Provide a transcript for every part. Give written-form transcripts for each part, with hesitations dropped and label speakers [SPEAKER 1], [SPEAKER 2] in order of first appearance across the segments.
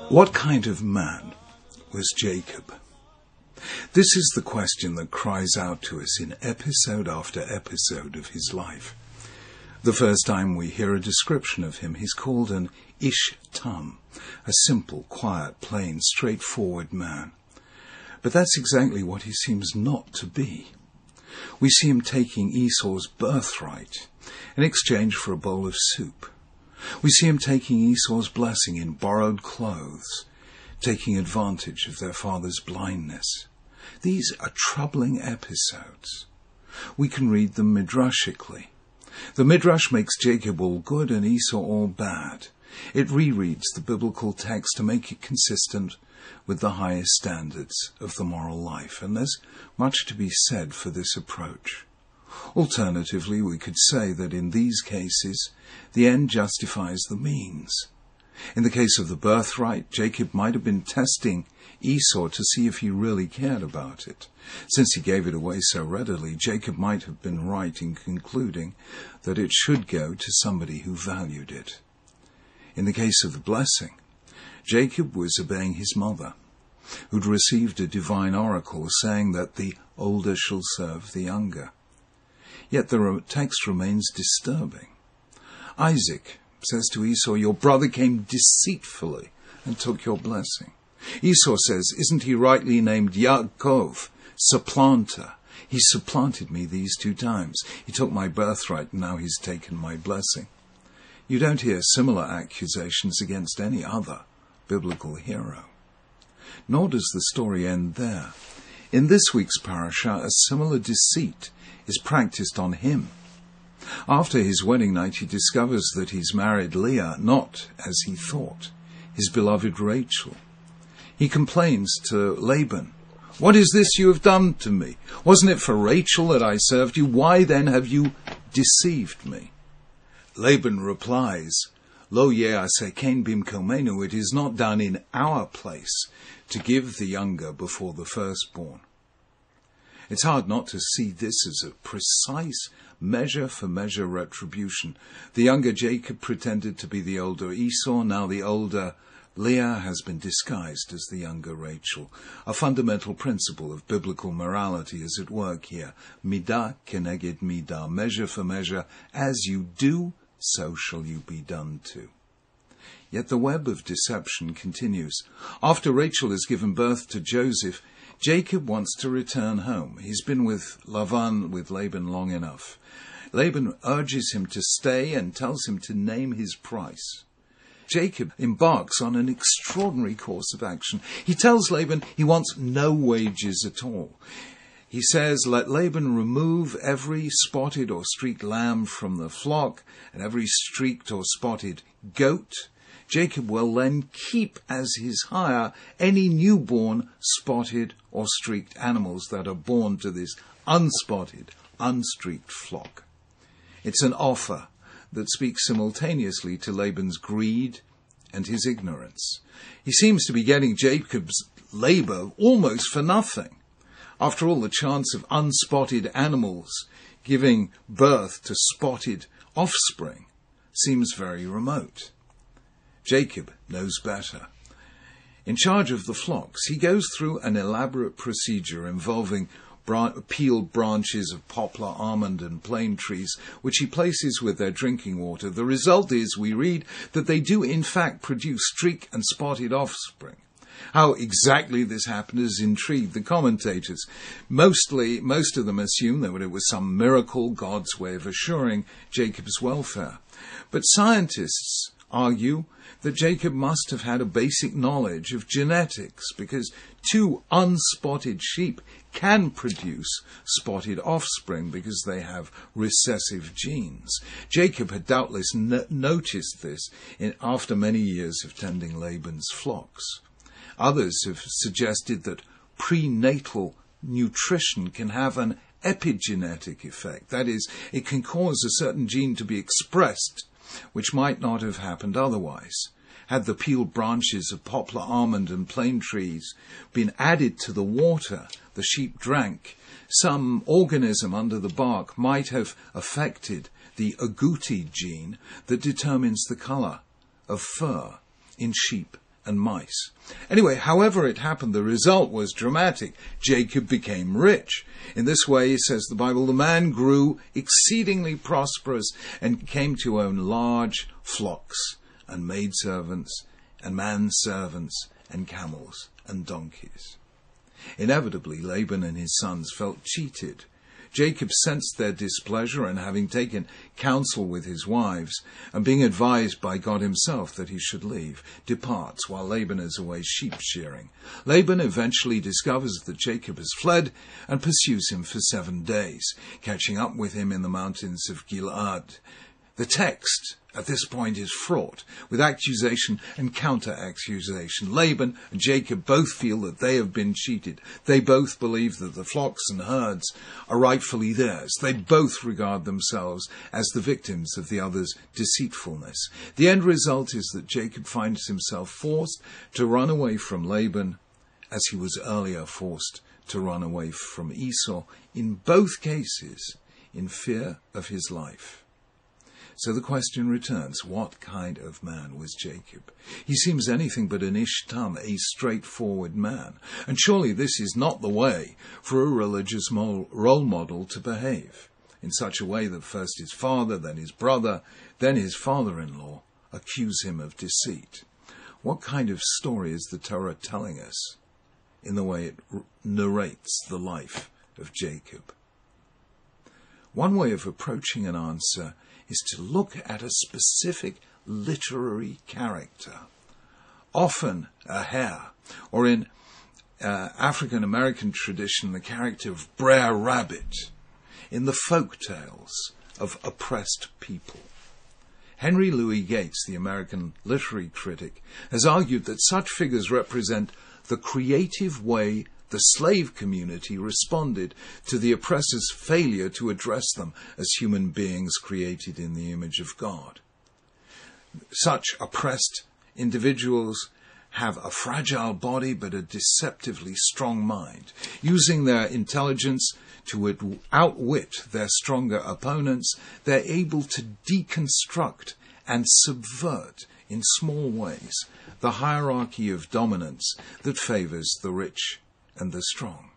[SPEAKER 1] What kind of man was Jacob? This is the question that cries out to us in episode after episode of his life. The first time we hear a description of him, he's called an ish tam, a simple, quiet, plain, straightforward man. But that's exactly what he seems not to be. We see him taking Esau's birthright in exchange for a bowl of soup. We see him taking Esau's blessing in borrowed clothes, taking advantage of their father's blindness. These are troubling episodes. We can read them midrashically. The midrash makes Jacob all good and Esau all bad. It rereads the biblical text to make it consistent with the highest standards of the moral life, and there's much to be said for this approach. Alternatively, we could say that in these cases, the end justifies the means. In the case of the birthright, Jacob might have been testing Esau to see if he really cared about it. Since he gave it away so readily, Jacob might have been right in concluding that it should go to somebody who valued it. In the case of the blessing, Jacob was obeying his mother, who'd received a divine oracle saying that the older shall serve the younger. Yet the text remains disturbing. Isaac says to Esau, "Your brother came deceitfully and took your blessing." Esau says, "Isn't he rightly named Yaakov, supplanter? He supplanted me these 2 times. He took my birthright and now he's taken my blessing." You don't hear similar accusations against any other biblical hero. Nor does the story end there. In this week's parasha, a similar deceit is practiced on him. After his wedding night, he discovers that he's married Leah, not, as he thought, his beloved Rachel. He complains to Laban, "What is this you have done to me? Wasn't it for Rachel that I served you? Why then have you deceived me?" Laban replies, "Lo ye'aseh ken bimkomenu, it is not done in our place to give the younger before the firstborn." It's hard not to see this as a precise measure-for-measure retribution. The younger Jacob pretended to be the older Esau. Now the older Leah has been disguised as the younger Rachel. A fundamental principle of biblical morality is at work here. Midah keneged midah. Measure for measure. As you do, so shall you be done to. Yet the web of deception continues. After Rachel has given birth to Joseph, Jacob wants to return home. He's been with Laban long enough. Laban urges him to stay and tells him to name his price. Jacob embarks on an extraordinary course of action. He tells Laban he wants no wages at all. He says, "Let Laban remove every spotted or streaked lamb from the flock and every streaked or spotted goat. Jacob will then keep as his hire any newborn spotted or streaked animals that are born to this unspotted, unstreaked flock." It's an offer that speaks simultaneously to Laban's greed and his ignorance. He seems to be getting Jacob's labor almost for nothing. After all, the chance of unspotted animals giving birth to spotted offspring seems very remote. Jacob knows better. In charge of the flocks, he goes through an elaborate procedure involving peeled branches of poplar, almond, and plane trees, which he places with their drinking water. The result is, we read, that they do in fact produce streaked and spotted offspring. How exactly this happened has intrigued the commentators. Most of them assume that it was some miracle, God's way of assuring Jacob's welfare. But scientists argue that Jacob must have had a basic knowledge of genetics, because 2 unspotted sheep can produce spotted offspring because they have recessive genes. Jacob had doubtless noticed this after many years of tending Laban's flocks. Others have suggested that prenatal nutrition can have an epigenetic effect. That is, it can cause a certain gene to be expressed which might not have happened otherwise. Had the peeled branches of poplar, almond, and plane trees been added to the water the sheep drank, some organism under the bark might have affected the agouti gene that determines the colour of fur in sheep and mice. Anyway, however it happened, the result was dramatic. Jacob became rich. In this way, says the Bible, the man grew exceedingly prosperous and came to own large flocks and maidservants and manservants and camels and donkeys. Inevitably, Laban and his sons felt cheated. Jacob sensed their displeasure, and having taken counsel with his wives, and being advised by God himself that he should leave, departs while Laban is away sheep shearing. Laban eventually discovers that Jacob has fled and pursues him for 7 days, catching up with him in the mountains of Gilead. The text at this point is fraught with accusation and counter-accusation. Laban and Jacob both feel that they have been cheated. They both believe that the flocks and herds are rightfully theirs. They both regard themselves as the victims of the other's deceitfulness. The end result is that Jacob finds himself forced to run away from Laban, as he was earlier forced to run away from Esau, in both cases in fear of his life. So the question returns, what kind of man was Jacob? He seems anything but an ish tum, a straightforward man. And surely this is not the way for a religious role model to behave, in such a way that first his father, then his brother, then his father-in-law accuse him of deceit. What kind of story is the Torah telling us in the way it narrates the life of Jacob? One way of approaching an answer is to look at a specific literary character, often a hare, or in African-American tradition, the character of Brer Rabbit, in the folk tales of oppressed people. Henry Louis Gates, the American literary critic, has argued that such figures represent the creative way the slave community responded to the oppressor's failure to address them as human beings created in the image of God. Such oppressed individuals have a fragile body but a deceptively strong mind. Using their intelligence to outwit their stronger opponents, they're able to deconstruct and subvert in small ways the hierarchy of dominance that favors the rich and the strong.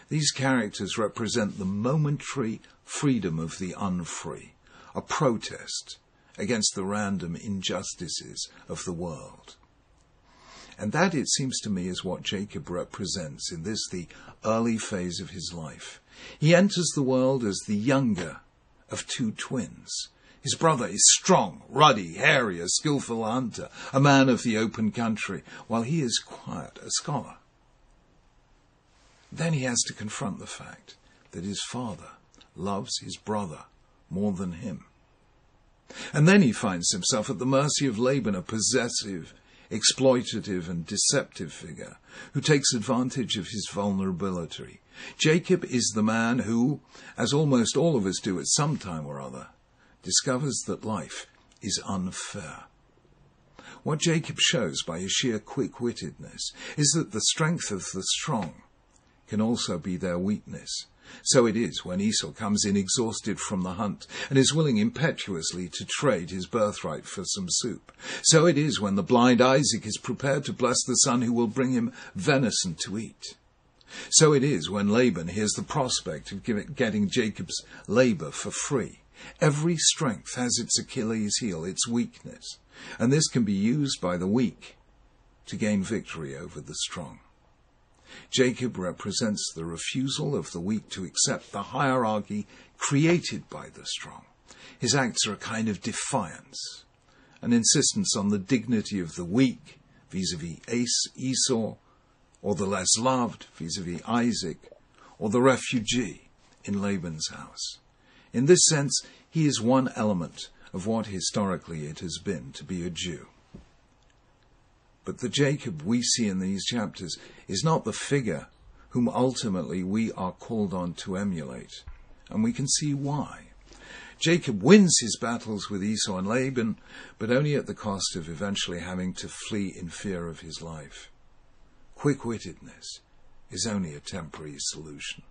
[SPEAKER 1] These characters represent the momentary freedom of the unfree, a protest against the random injustices of the world. And that, it seems to me, is what Jacob represents in this, the early phase of his life. He enters the world as the younger of 2 twins. His brother is strong, ruddy, hairy, a skillful hunter, a man of the open country, while he is quiet, a scholar. Then he has to confront the fact that his father loves his brother more than him. And then he finds himself at the mercy of Laban, a possessive, exploitative and deceptive figure who takes advantage of his vulnerability. Jacob is the man who, as almost all of us do at some time or other, discovers that life is unfair. What Jacob shows by his sheer quick-wittedness is that the strength of the strong can also be their weakness. So it is when Esau comes in exhausted from the hunt and is willing impetuously to trade his birthright for some soup. So it is when the blind Isaac is prepared to bless the son who will bring him venison to eat. So it is when Laban hears the prospect of getting Jacob's labor for free. Every strength has its Achilles heel, its weakness, and this can be used by the weak to gain victory over the strong. Jacob represents the refusal of the weak to accept the hierarchy created by the strong. His acts are a kind of defiance, an insistence on the dignity of the weak vis-à-vis Esau, or the less loved vis-à-vis Isaac, or the refugee in Laban's house. In this sense, he is one element of what historically it has been to be a Jew. But the Jacob we see in these chapters is not the figure whom ultimately we are called on to emulate, and we can see why. Jacob wins his battles with Esau and Laban, but only at the cost of eventually having to flee in fear of his life. Quick-wittedness is only a temporary solution.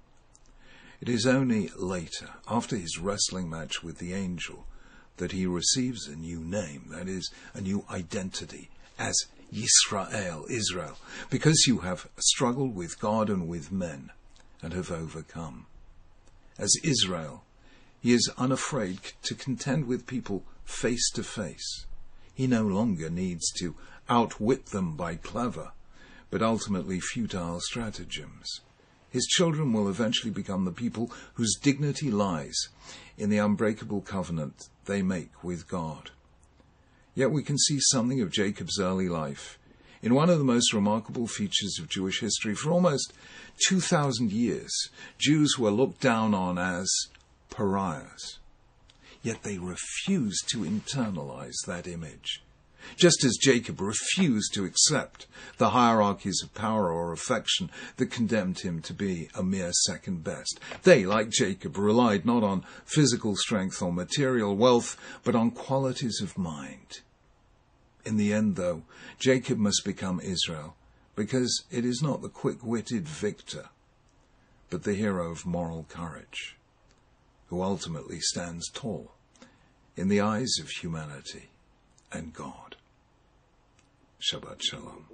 [SPEAKER 1] It is only later, after his wrestling match with the angel, that he receives a new name, that is, a new identity, as Yisrael, Israel, because you have struggled with God and with men, and have overcome. As Israel, he is unafraid to contend with people face to face. He no longer needs to outwit them by clever, but ultimately futile stratagems. His children will eventually become the people whose dignity lies in the unbreakable covenant they make with God. Yet we can see something of Jacob's early life in one of the most remarkable features of Jewish history. For almost 2,000 years, Jews were looked down on as pariahs. Yet they refused to internalize that image. Just as Jacob refused to accept the hierarchies of power or affection that condemned him to be a mere second best. They, like Jacob, relied not on physical strength or material wealth, but on qualities of mind. In the end, though, Jacob must become Israel, because it is not the quick-witted victor, but the hero of moral courage, who ultimately stands tall in the eyes of humanity and God. Shabbat Shalom.